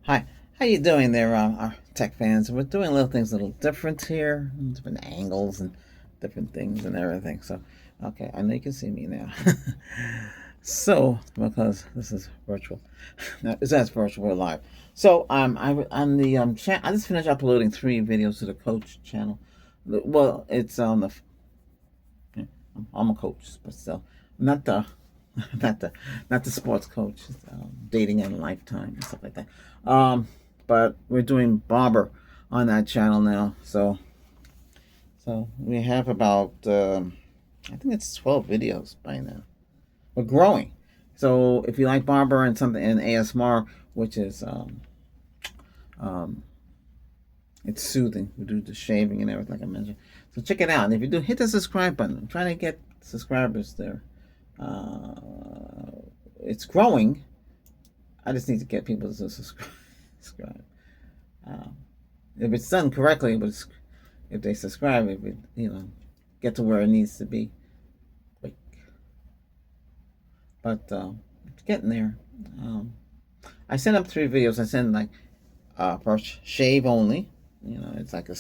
Hi, how you doing there, our tech fans? We're doing little things a little different here, different angles and different things and everything. So, okay, I know you can see me now. So, because this is virtual, no, it's not virtual, we're live. So, on the I just finished uploading 3 videos to the coach channel. Well, it's on the. Yeah, I'm a coach, but still, not the not the not the sports coach, dating and lifetime and stuff like that. Um, but we're doing barber on that channel now, so we have about I think it's 12 videos by now. We're growing. So if you like barber and something in ASMR, which is um, it's soothing. We do the shaving and everything like I mentioned. So check it out. And if you do, hit the subscribe button. I'm trying to get subscribers there. Uh, it's growing. I just need to get people to subscribe. Um, if it's done correctly, but if they subscribe, if it get to where it needs to be quick. But it's getting there. Um, I sent up 3 videos. I sent like first shave only. It's like a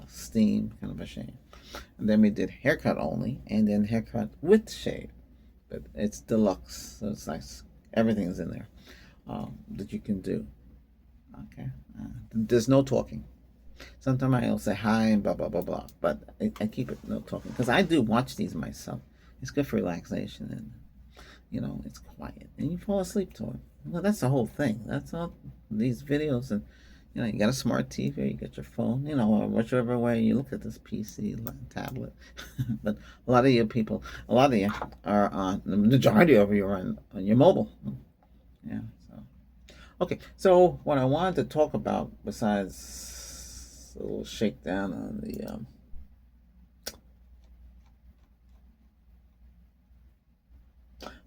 steam kind of a shave. And then we did haircut only, and then haircut with shave. But it's deluxe, so it's like everything's in there that you can do. Okay, there's no talking. Sometimes I'll say hi and blah blah blah blah, but I keep it no talking because I do watch these myself. It's good for relaxation, and it's quiet, and you fall asleep to it. Well, that's the whole thing. That's all these videos, and you got a smart TV, you got your phone, or whichever way you look at this PC, tablet. But a lot of you are on, the majority of you are on your mobile. Yeah. So, okay. So, what I wanted to talk about, besides a little shakedown on the,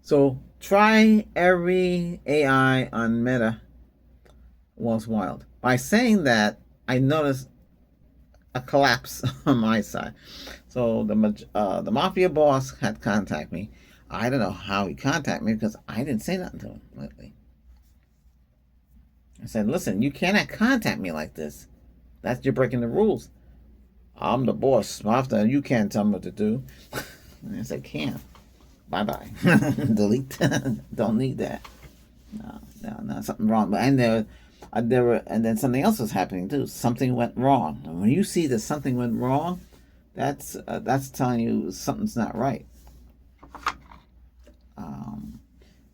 so try every AI on Meta was wild. By saying that, I noticed a collapse on my side. So the mafia boss had contacted me. I don't know how he contacted me because I didn't say nothing to him lately. I said, "Listen, you cannot contact me like this. You're breaking the rules. I'm the boss, Mafia. You can't tell me what to do." And I said, "Can't. Bye bye. Delete. Don't need that. No, something wrong." And then something else was happening too. Something went wrong. And when you see that something went wrong, that's telling you something's not right. Um,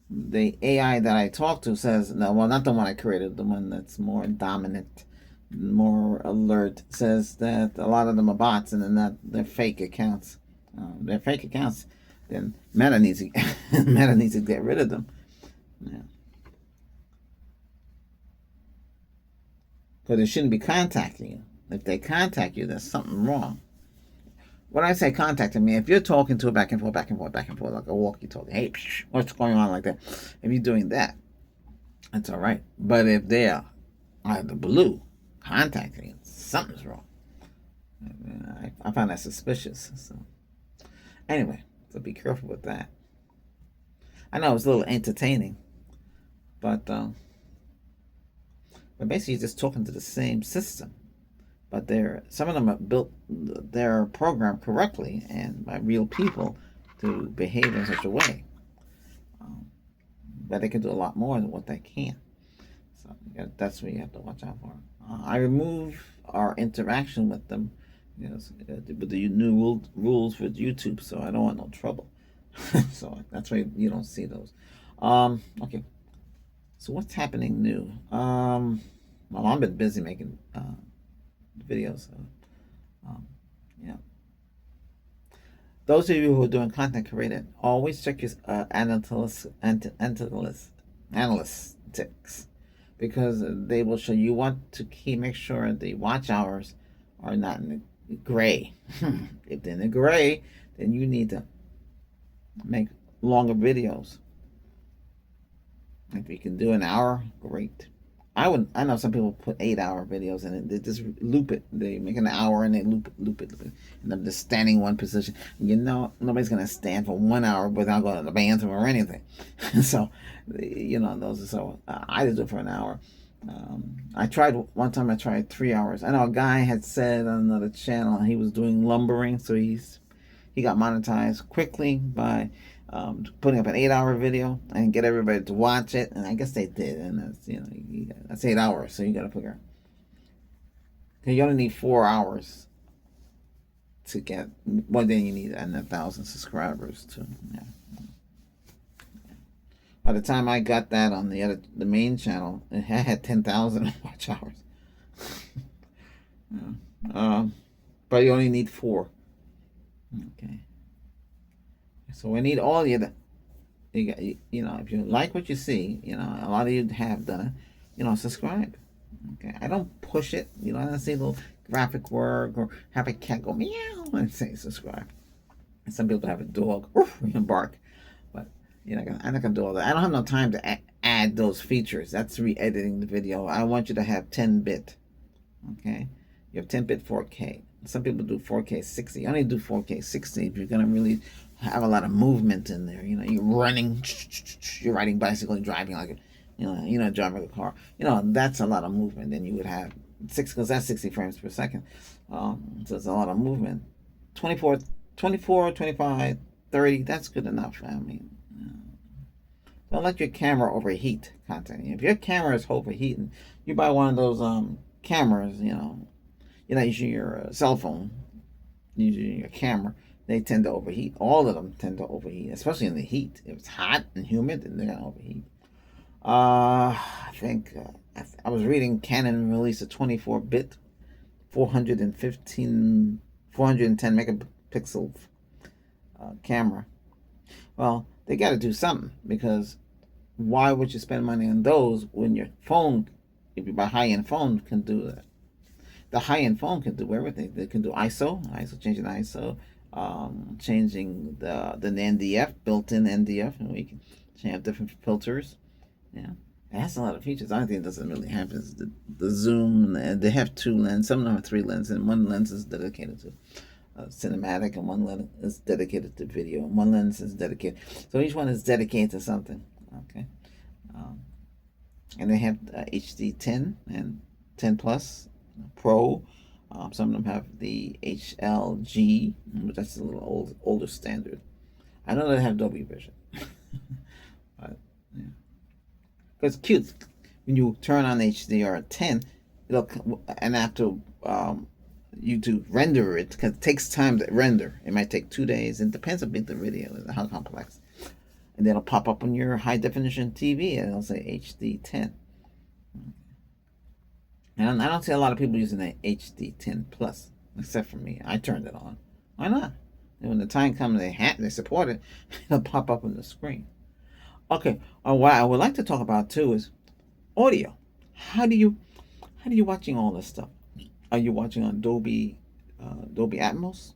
the AI that I talked to says no. Well, not the one I created. The one that's more dominant, more alert, says that a lot of them are bots and they're fake accounts. They're fake accounts. Then Meta needs to Meta needs to get rid of them. Yeah. Because they shouldn't be contacting you. If they contact you, there's something wrong. When I say contacting me, if you're talking to a back and forth, back and forth, back and forth, like a walkie-talkie, hey, what's going on, like that? If you're doing that, that's all right. But if they're out of the blue contacting you, something's wrong. I find that suspicious. So anyway, so be careful with that. I know it's a little entertaining, but basically you're just talking to the same system. But some of them are built, they're programmed correctly and by real people to behave in such a way. Um, but they can do a lot more than what they can. So that's what you have to watch out for. I remove our interaction with them, with the new rules with YouTube, so I don't want no trouble. So that's why you don't see those. Okay. So what's happening new? Well, I've been busy making videos. So, um, yeah. Those of you who are doing content created, always check your analytics, because they will show you want to make sure the watch hours are not in the gray. If they're in the gray, then you need to make longer videos. If you can do an hour, great. I know some people put 8 hour videos in it. They just loop it. They make an hour and they loop it. And I'm just standing in one position. You know, nobody's gonna stand for 1 hour without going to the bathroom or anything. So, those are so. I just do it for an hour. I tried one time. I tried 3 hours. I know a guy had said on another channel he was doing lumbering, so he got monetized quickly by putting up an 8 hour video and get everybody to watch it, and I guess they did. And that's 8 hours, so you got to figure. You only need 4 hours to get. Well, then you need 1,000 subscribers too. Yeah. By the time I got that on the main channel, it had 10,000 watch hours. Yeah. But you only need 4. Okay. So we need all you. If you like what you see, a lot of you have done it. Subscribe. Okay. I don't push it. I don't see little graphic work or have a cat go meow and say subscribe. And some people have a dog and bark, but I'm not gonna do all that. I don't have no time to add those features. That's re-editing the video. I want you to have 10-bit. Okay. You have 10-bit 4K. Some people do 4K 60. I only do 4K 60 if you're gonna really have a lot of movement in there. You're running, you're riding bicycle, and driving like driving a car. That's a lot of movement. Then you would have 6, because that's 60 frames per second. So it's a lot of movement. 24, 25, 30. That's good enough. I mean, don't let your camera overheat. Content. If your camera is overheating, you buy one of those cameras. You're not using your cell phone. Using your camera. They tend to overheat. All of them tend to overheat, especially in the heat. If it's hot and humid, then they're gonna overheat. I think I was reading Canon released a 24-bit, 410 megapixel camera. Well, they got to do something, because why would you spend money on those when your phone, if you buy high-end phone, can do that? The high-end phone can do everything. They can do ISO, changing ISO. Changing the NDF, built-in NDF, and we can have different filters. Yeah, it has a lot of features. The only thing it doesn't really have is the zoom. And they have 2 lenses. Some of them have 3 lenses, and one lens is dedicated to cinematic, and one lens is dedicated to video, and one lens is dedicated. So each one is dedicated to something. Okay, and they have HD 10 and 10 Plus Pro. Some of them have the HLG, but that's a little older standard. I know they have Dolby Vision, but yeah, because it's cute. When you turn on HDR 10, and after you to render it, because it takes time to render. It might take 2 days. It depends on the video and how complex. And then it'll pop up on your high definition TV, and it'll say HD 10. And I don't see a lot of people using the HD 10 Plus, except for me. I turned it on. Why not? And when the time comes, they support it. It'll pop up on the screen. Okay. What I would like to talk about too is audio. How do you watching all this stuff? Are you watching on Dolby Atmos?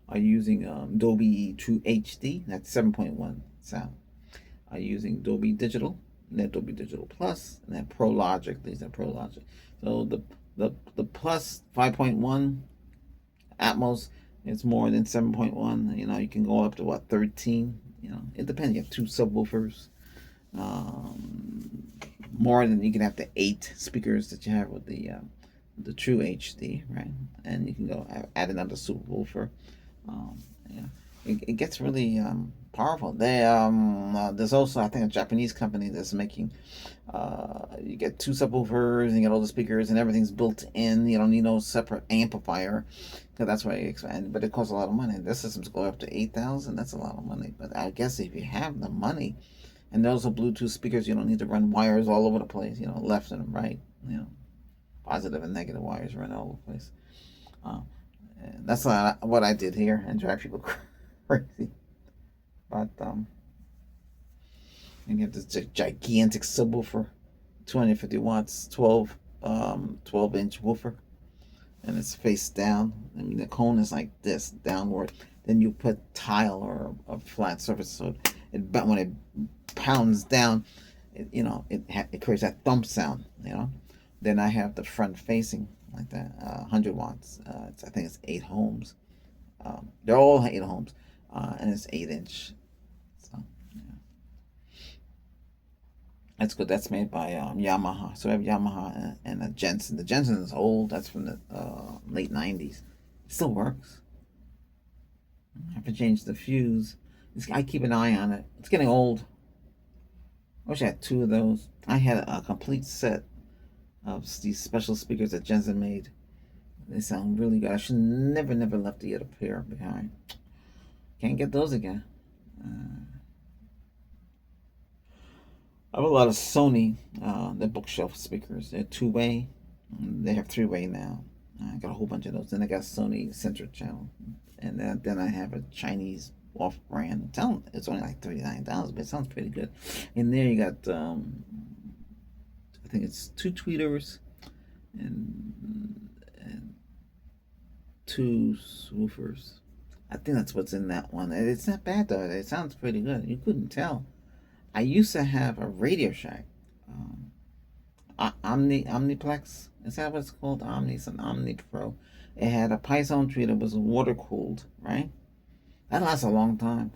Are you using Dolby True HD? That's 7.1 sound. Are you using Dolby Digital? And then Dolby Digital Plus, and then Pro Logic. These are Pro Logic. So the Plus 5.1 Atmos is more than 7.1. You can go up to 13. It depends. You have 2 subwoofers. More than you can have the 8 speakers that you have with the True HD, right? And you can go add another subwoofer. It gets really powerful. There's also, I think, a Japanese company that's making. You get 2 subwoofers, and you get all the speakers, and everything's built in. You don't need no separate amplifier, because that's why you expand. But it costs a lot of money. Their systems go up to 8,000. That's a lot of money. But I guess if you have the money, and those are Bluetooth speakers, you don't need to run wires all over the place. Left and right. Positive and negative wires run all over the place. And that's what I did here, and drive people crazy. But and you have this gigantic subwoofer, 250 watts, 12-inch woofer, and it's face down. I mean, the cone is like this, downward. Then you put tile or a flat surface, so when it pounds down, it creates that thump sound. Then I have the front facing like that, 100 watts. I think it's 8 ohms. They're all 8 ohms, and it's 8 inch. So yeah. That's good. That's made by Yamaha. So I have Yamaha and a Jensen. The Jensen is old. That's from the late 90s. It still works. I have to change the fuse. I keep an eye on it. It's getting old. I wish I had 2 of those. I had a complete set of these special speakers that Jensen made. They sound really good. I should never left the other pair behind. Can't get those again. I have a lot of Sony, the bookshelf speakers. They're 2-way. They have 3-way now. I got a whole bunch of those. Then I got Sony Center Channel, and then I have a Chinese off-brand. It's only like $39, but it sounds pretty good. In there you got, I think it's 2 tweeters and 2 woofers. I think that's what's in that one. It's not bad though. It sounds pretty good. You couldn't tell. I used to have a Radio Shack, Omniplex. Is that what it's called? It's an Omni Pro. It had a Python tree that was water cooled, right? That lasts a long time.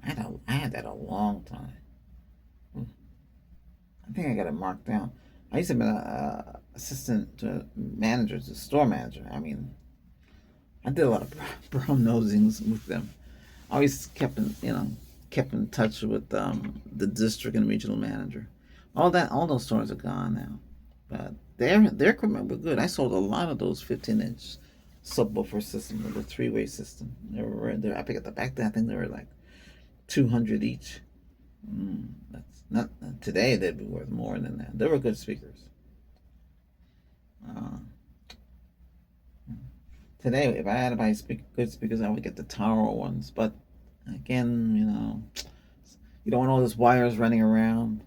I had that a long time. I think I got it marked down. I used to be an assistant to manager, to store manager. I mean, I did a lot of brown nosings with them. I always kept in touch with the district and regional manager. All those stores are gone now, but their equipment were good. I sold a lot of those 15-inch subwoofer systems with a 3-way system. I picked up back then. I think they were like 200 each. That's not today. They'd be worth more than that. They were good speakers. Today, if I had to buy good speakers, I would get the Tower ones. But again, you don't want all those wires running around,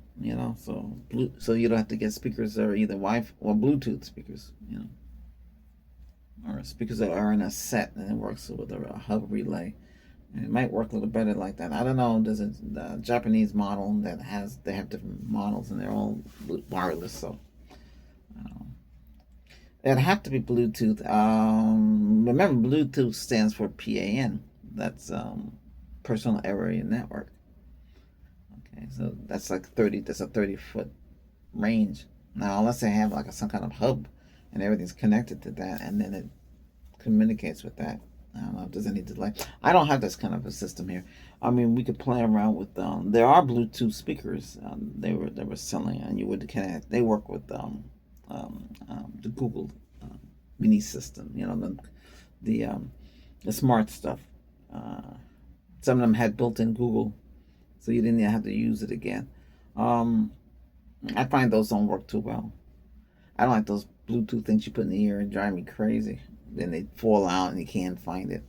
so you don't have to get speakers that are either Wi-Fi or Bluetooth speakers, or speakers that are in a set and it works with a hub relay. And it might work a little better like that. I don't know. There's a Japanese model they have different models and they're all wireless, so it'd have to be Bluetooth. Remember, Bluetooth stands for PAN. That's Personal Area Network. Okay, so that's like 30. That's a 30-foot range. Now, unless they have like some kind of hub and everything's connected to that, and then it communicates with that. I don't know if there's any delay. I don't have this kind of a system here. I mean, we could play around with. There are Bluetooth speakers. They were selling, and you would connect. They work with the Google Mini system. The smart stuff. Some of them had built-in Google, so you didn't have to use it again. I find those don't work too well. I don't like those Bluetooth things you put in the ear and drive me crazy. Then they fall out and you can't find it.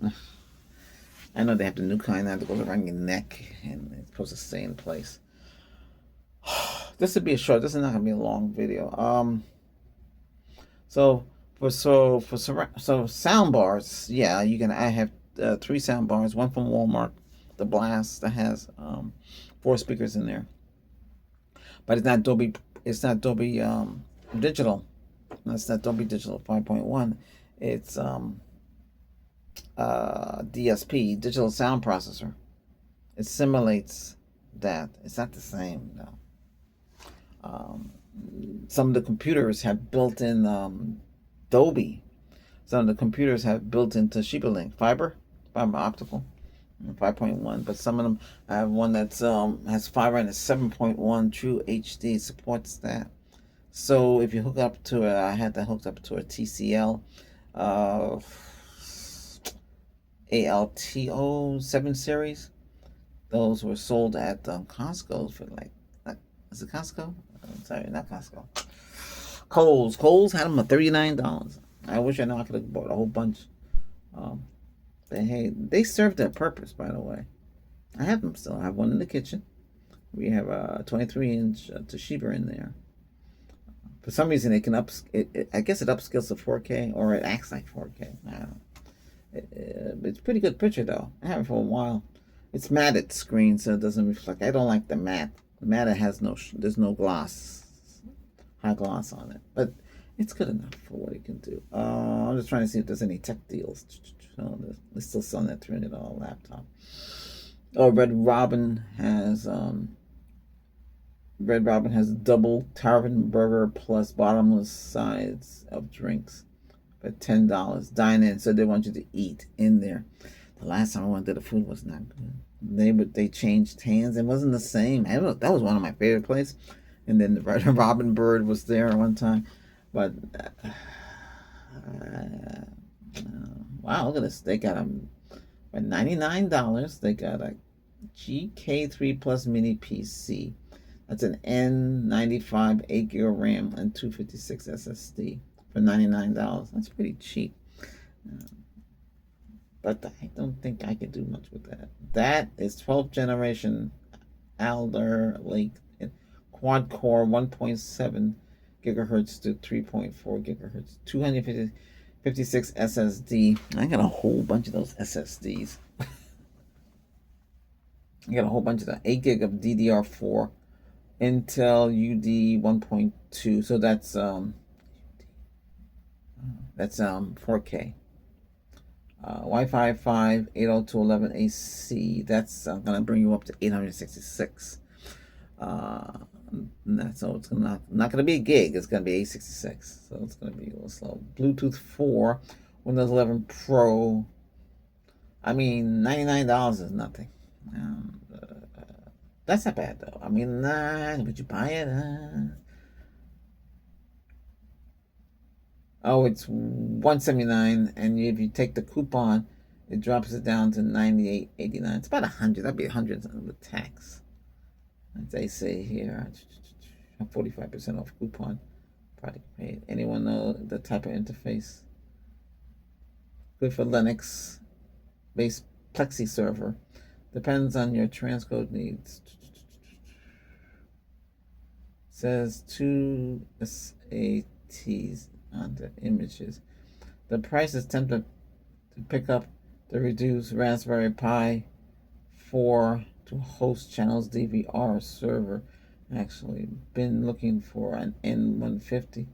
I know they have the new kind now that goes around your neck and it's supposed to stay in place. This would be a short. This is not gonna be a long video. So sound bars, yeah, you can. I have 3 sound bars. One from Walmart, the Blast, that has 4 speakers in there. But it's not Dolby. It's not Dolby Digital. That's not Dolby Digital 5.1. It's DSP, Digital Sound Processor. It simulates that. It's not the same, though. Some of the computers have built-in Dolby. Some of the computers have built-in Toshiba Link fiber optical, 5.1. But some of them, I have one that's has fiber and it's 7.1 True HD. Supports that. So if you hook up to it, I had that hooked up to a TCL ALTO 7 series. Those were sold at Costco for is it Costco? Sorry, not Costco. Kohl's had them at $39. I wish I knew I could have bought a whole bunch. They served their purpose, by the way. I have them still. I have one in the kitchen. We have a 23-inch Toshiba in there. For some reason, it can I guess it upscales to 4K, or it acts like 4K. I don't know. It's a pretty good picture, though. I have it for a while. It's matted screen, so it doesn't reflect. I don't like the matte. The matte has there's no gloss. high gloss on it, but it's good enough for what it can do. I'm just trying to see if there's any tech deals. Oh, they're still selling that $300 laptop. Oh, Red Robin has double Tavern Burger plus bottomless sides of drinks for $10. Dine in, so they want you to eat in there. The last time I went there, the food was not good. They changed hands. It wasn't the same. That was one of my favorite places. And then the Robin Bird was there one time, but wow, look at this. They got them for $99. They got a GK3 Plus Mini PC. That's an N95 8 gig RAM and 256 SSD for $99. That's pretty cheap. But I don't think I could do much with that. That is 12th generation Alder Lake quad core 1.7 gigahertz to 3.4 gigahertz, 256 SSD. I got a whole bunch of those SSDs. I got a whole bunch of that. 8 gig of DDR4, Intel UD 1.2. So that's 4K. Wi-Fi 5 802.11ac. That's gonna bring you up to 866. So it's not gonna be a gig. It's gonna be 866. So it's gonna be a little slow. Bluetooth 4, Windows 11 Pro. I mean, $99 is nothing. That's not bad though. I mean, would you buy it? Oh, it's $179, and if you take the coupon, it drops it down to $98.89. It's about $100. That'd be $100 with tax. As they say here, 45% off coupon. Product paid. Anyone know the type of interface? Good for Linux-based Plexi server. Depends on your transcode needs. Says 2 SATs on the images. The price is tempted to pick up the reduced Raspberry Pi 4 to host channels DVR server. Actually, been looking for an N150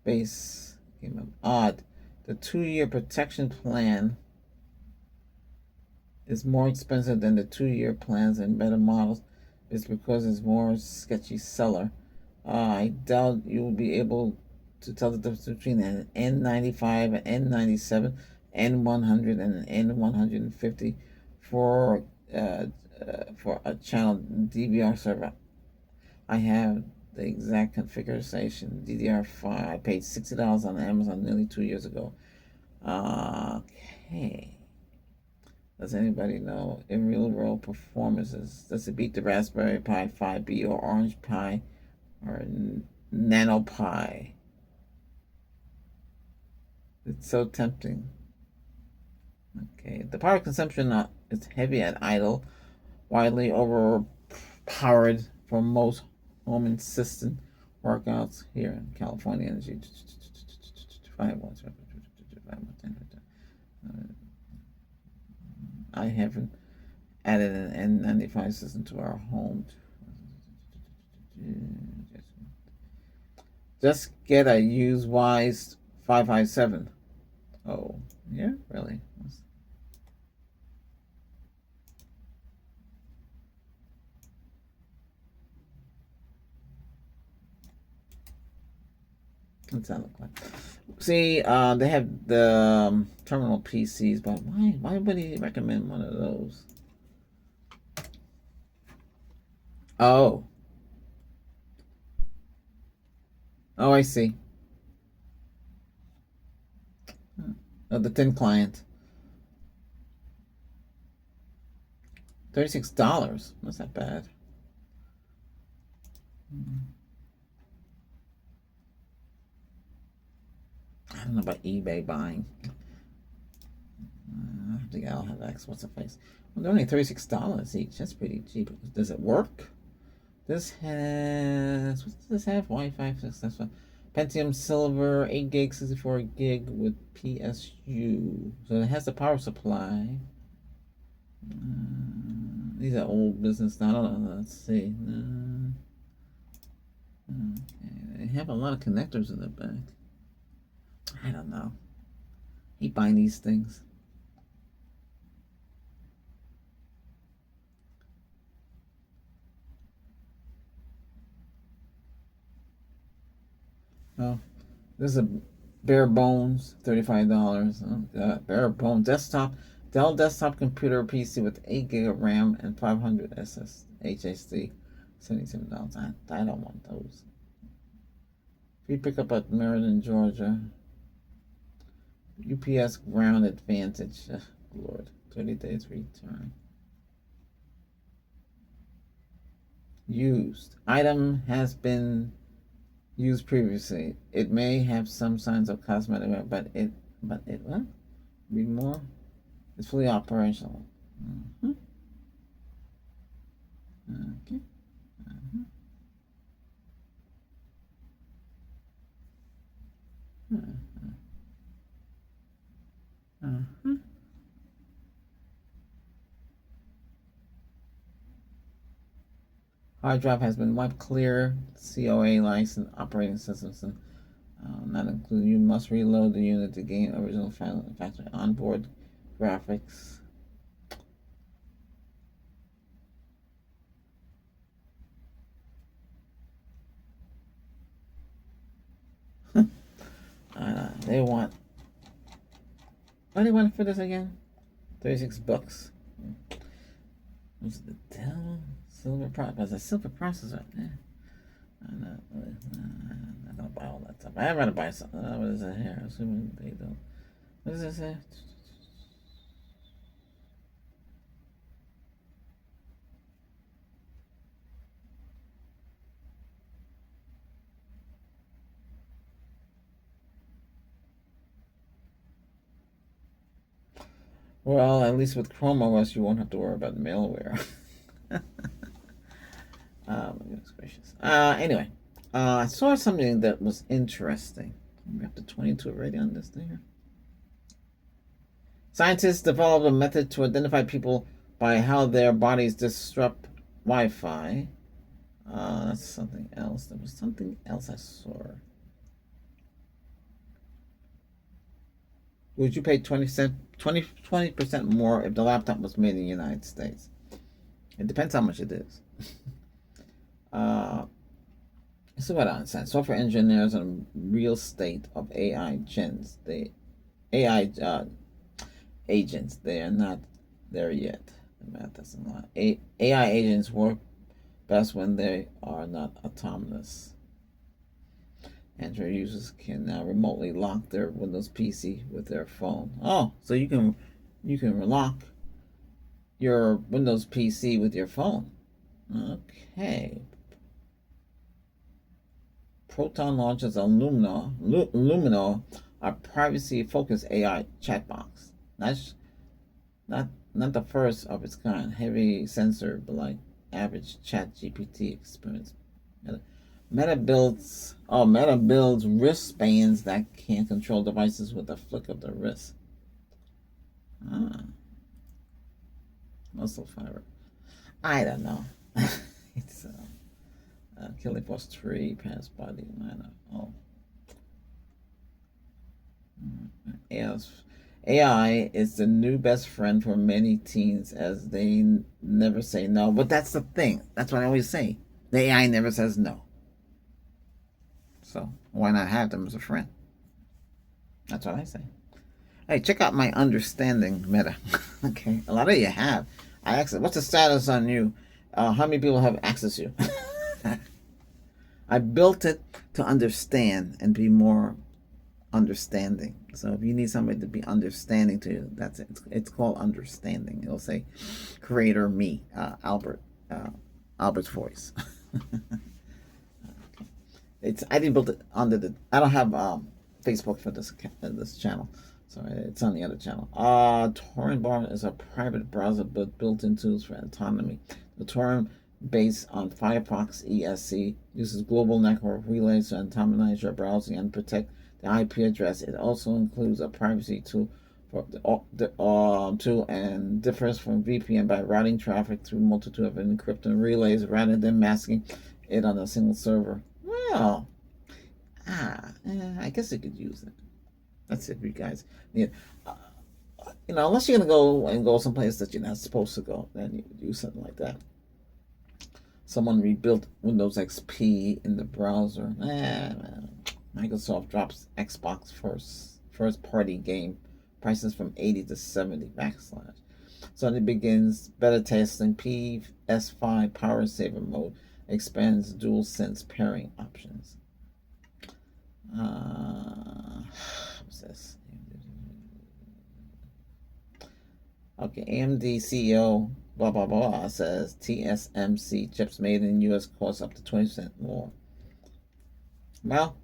base. Came up odd. The 2-year protection plan is more expensive than the 2-year plans in better models. It's because it's more sketchy seller. I doubt you will be able to tell the difference between an N95, an N97, N100, and an N150 for a channel DVR server. I have the exact configuration, DDR5. I paid $60 on Amazon nearly 2 years ago. Okay. Does anybody know in real world performances? Does it beat the Raspberry Pi 5B or Orange Pi or Nano Pi? It's so tempting. Okay, the power consumption is heavy at idle, widely overpowered for most home insistent workouts here in California. Energy. I haven't added an N95 system to our home. Just get a used Wise 557. Oh, yeah, really? What's that look like? See, they have the terminal PCs, but why would he recommend one of those? Oh. Oh, I see. Oh, the thin client. $36. That's not bad. I don't know about eBay buying. I think I'll have X. What's the face? Well, they're only $36 each. That's pretty cheap. Does it work? This has. What does this have? Wi-Fi. That's one. Pentium Silver, 8 gig, 64 gig with PSU. So it has the power supply. These are old business now. Let's see. Okay. have a lot of connectors in the back. I don't know. He buying these things. Oh, this is a bare bones, $35. Oh God, bare bones desktop, Dell desktop computer PC with 8 gig of RAM and 500 HSD, $77. I don't want those. Free pickup at Meriden, Georgia. UPS Ground Advantage. Ugh, Lord, 30 days return. Used item has been used previously. It may have some signs of cosmetic wear, but it what? Read more. It's fully operational. Mm-hmm. Okay. Uh-huh. Uh-huh. Uh-huh. Hard drive has been wiped clear. COA license operating systems and not included. You must reload the unit to gain original factory onboard graphics. They want. What do they want for this again? $36. What's the Dell silver processor? There's a silver processor. I'm not gonna buy all that stuff. I'd rather buy some. What is it here? Assuming they don't. What does it say? Well, at least with Chrome OS, you won't have to worry about malware. My goodness gracious. Anyway, I saw something that was interesting. We're up to 22 already on this thing here. Scientists developed a method to identify people by how their bodies disrupt Wi-Fi. That's something else. There was something else I saw. Would you pay 20% more if the laptop was made in the United States? It depends how much it is. This is what I said. Software engineers and real state of AI gens. The AI agents, they are not there yet. The math doesn't lie. AI agents work best when they are not autonomous. Android users can now remotely lock their Windows PC with their phone. Oh, so you can lock your Windows PC with your phone. Okay. Proton launches Lumino, a privacy-focused AI chat box. That's not the first of its kind. Heavy sensor, but like average Chat GPT experience. Meta builds wristbands that can control devices with a flick of the wrist. Muscle fiber. I don't know. It's Killing Force 3 pass body minor. Oh. AI is the new best friend for many teens as they never say no. But that's the thing. That's what I always say. The AI never says no. So why not have them as a friend? That's what I say. Hey, check out my understanding meta. Okay, a lot of you have. What's the status on you? How many people have access to you? I built it to understand and be more understanding. So if you need somebody to be understanding to you, that's it. It's called understanding. It'll say, "Creator me, Albert's voice." I didn't build it under the. I don't have Facebook for this channel, so it's on the other channel. Torrent Bar is a private browser built-in tools for autonomy. The Torrent, based on Firefox ESC, uses global network relays to autonomize your browsing and protect the IP address. It also includes a privacy tool and differs from VPN by routing traffic through multitude of encrypted relays rather than masking it on a single server. Well, I guess you could use it. That's it, you guys. Yeah. Uh, unless you're gonna go someplace that you're not supposed to go, then you would use something like that. Someone rebuilt Windows XP in the browser. Microsoft drops Xbox first party game prices from 80 to 70 backslash. Sony begins beta testing PS5 power saver mode, expands DualSense pairing options. What's this? Okay, AMD CEO blah blah blah says TSMC chips made in US cost up to 20% more. Well,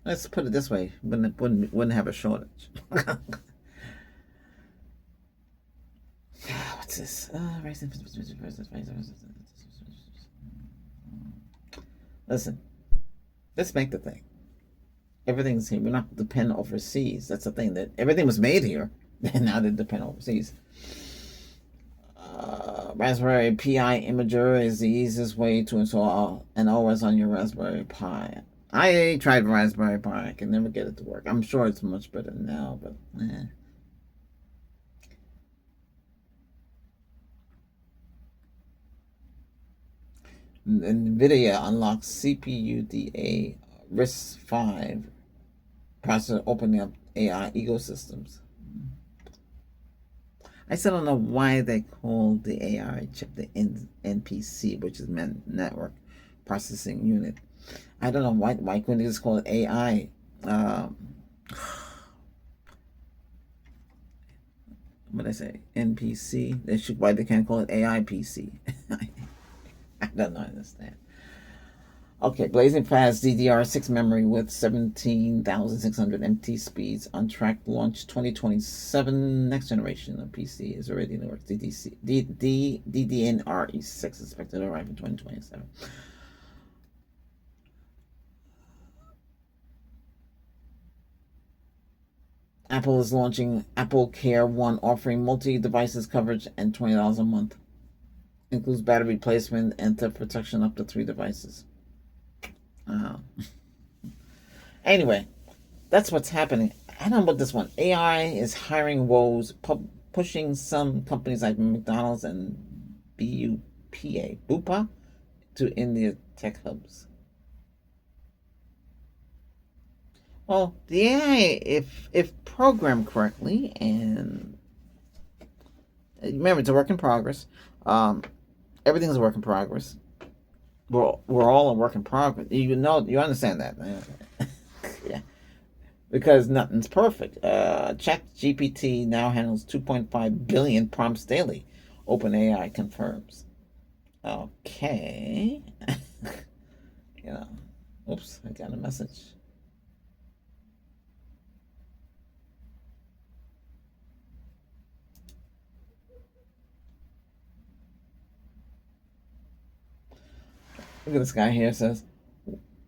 let's put it this way: wouldn't have a shortage. What's this? Listen, let's make the thing. Everything's here. We're not dependent overseas. That's the thing, that everything was made here, and now they depend overseas. Raspberry Pi Imager is the easiest way to install an OS on your Raspberry Pi. I tried Raspberry Pi. I can never get it to work. I'm sure it's much better now, but NVIDIA unlocks CPU-DA RISC-V processor, opening up AI ecosystems. I still don't know why they call the AI chip the NPC, which is Network Processing Unit. I don't know why couldn't they just call it AI? What did I say? NPC. Why they can't call it AI PC? I don't understand. Okay, blazing fast DDR6 memory with 17,600 MT speeds on track to launch 2027. Next generation of PC is already in the works. DDR6 is expected to arrive in 2027. Apple is launching Apple Care One, offering multi-devices coverage and $20 a month. Includes battery replacement and theft protection up to 3 devices. Anyway, that's what's happening. I don't know about this one. AI is hiring woes, pushing some companies like McDonald's and Bupa to India tech hubs. Well, the AI, if programmed correctly, and remember, it's a work in progress. Everything's a work in progress. We're all a work in progress. You understand that. Yeah. Because nothing's perfect. ChatGPT now handles 2.5 billion prompts daily. OpenAI confirms. Okay. Oops, I got a message. Look at this guy here. It says,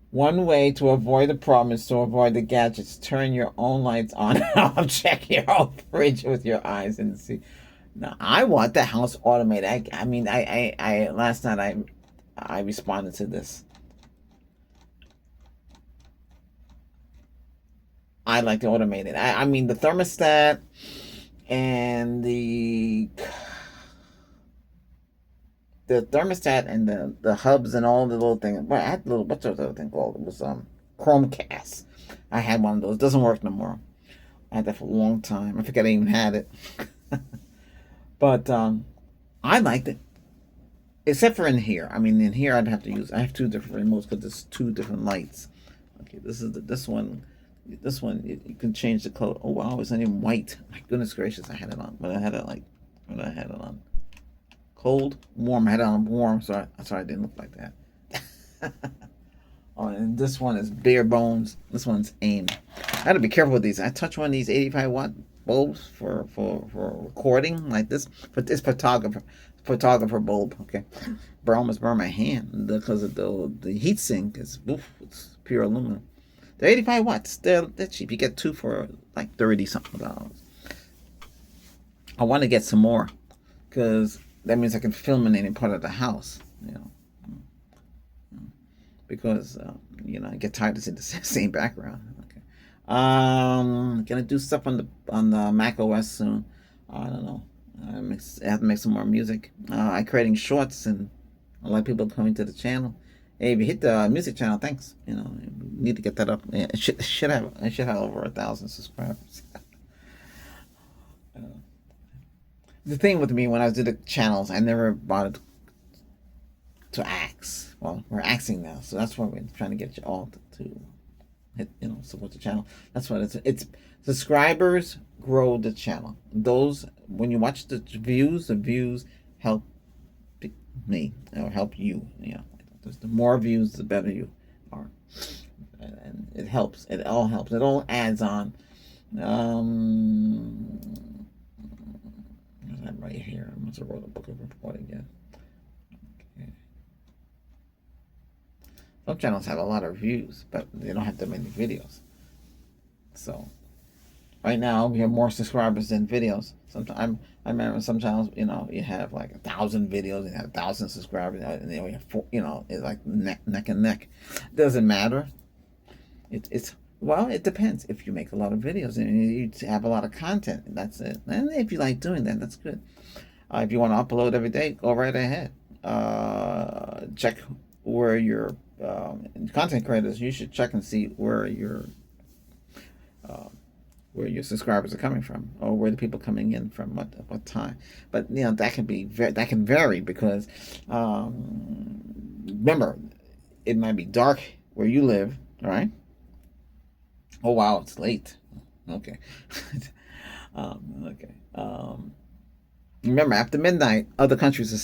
one way to avoid the problem is to avoid the gadgets. Turn your own lights on and off. Check your own fridge with your eyes and see. Now, I want the house automated. I last night I responded to this. I like to automate it. I mean, the thermostat and the thermostat and the hubs and all the little things. Well, I had what's the other thing called? It was Chromecast. I had one of those. It doesn't work no more. I had that for a long time. I forget I even had it. But I liked it. Except for in here. I mean, in here I have 2 different remotes because there's 2 different lights. Okay, this one. This one, you can change the color. Oh wow, it's not even white. My goodness gracious, I had it on. But I had it on cold, warm. I had it on warm, so I didn't look like that. Oh, and this one is bare bones. This one's AIM. I had to be careful with these. I touch one of these 85-watt bulbs for recording like this. But this photographer bulb. Okay, almost burned my hand because of the heat sink. It's pure aluminum. They're 85 watts. They're cheap. You get 2 for like $30-something. I want to get some more because that means I can film in any part of the house. because I get tired of seeing the same background. Okay. Gonna do stuff on the Mac OS soon. I don't know. I have to make some more music. I'm creating shorts, and a lot of people coming to the channel. Hey, if you hit the music channel, thanks. Need to get that up. Yeah, it should have over 1,000 subscribers. The thing with me when I did the channels, I never bothered to ask. Well, we're axing now, so that's why we're trying to get you all to hit, support the channel. That's what it's subscribers grow the channel. Those, when you watch the views help me or help you. The more views, the better you are, and it helps. It all helps. It all adds on. I'm right here. I must have wrote a book of report again. Okay. Some channels have a lot of views, but they don't have that many videos. So right now we have more subscribers than videos. Sometimes I remember some channels, you have like 1,000 videos and have 1,000 subscribers, and then we have four, it's like neck and neck. Doesn't matter. Well, it depends. If you make a lot of videos and you have a lot of content, that's it. And if you like doing that, that's good. If you want to upload every day, go right ahead. Check where your content creators. You should check and see where your subscribers are coming from, or where the people coming in from, what time. But that can vary because remember, it might be dark where you live, right? Oh wow, it's late. Okay. Okay. Remember, after midnight, other countries it's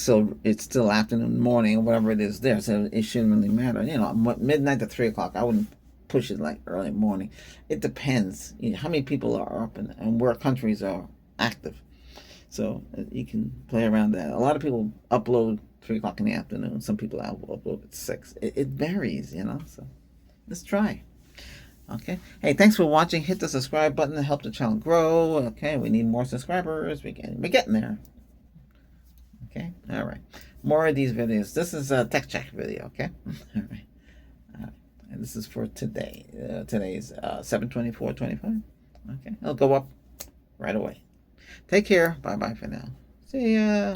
still afternoon, morning, or whatever it is there. So it shouldn't really matter. Midnight to 3 o'clock. I wouldn't push it like early morning. It depends. How many people are up and where countries are active. So you can play around that. A lot of people upload 3 o'clock in the afternoon. Some people upload at 6. It varies. So let's try. Okay. Hey, thanks for watching. Hit the subscribe button to help the channel grow. Okay, we need more subscribers. We're getting there. Okay. All right. More of these videos. This is a tech check video. Okay. All right. And this is for today. Today's 7/24/25. Okay. It'll go up right away. Take care. Bye bye for now. See ya.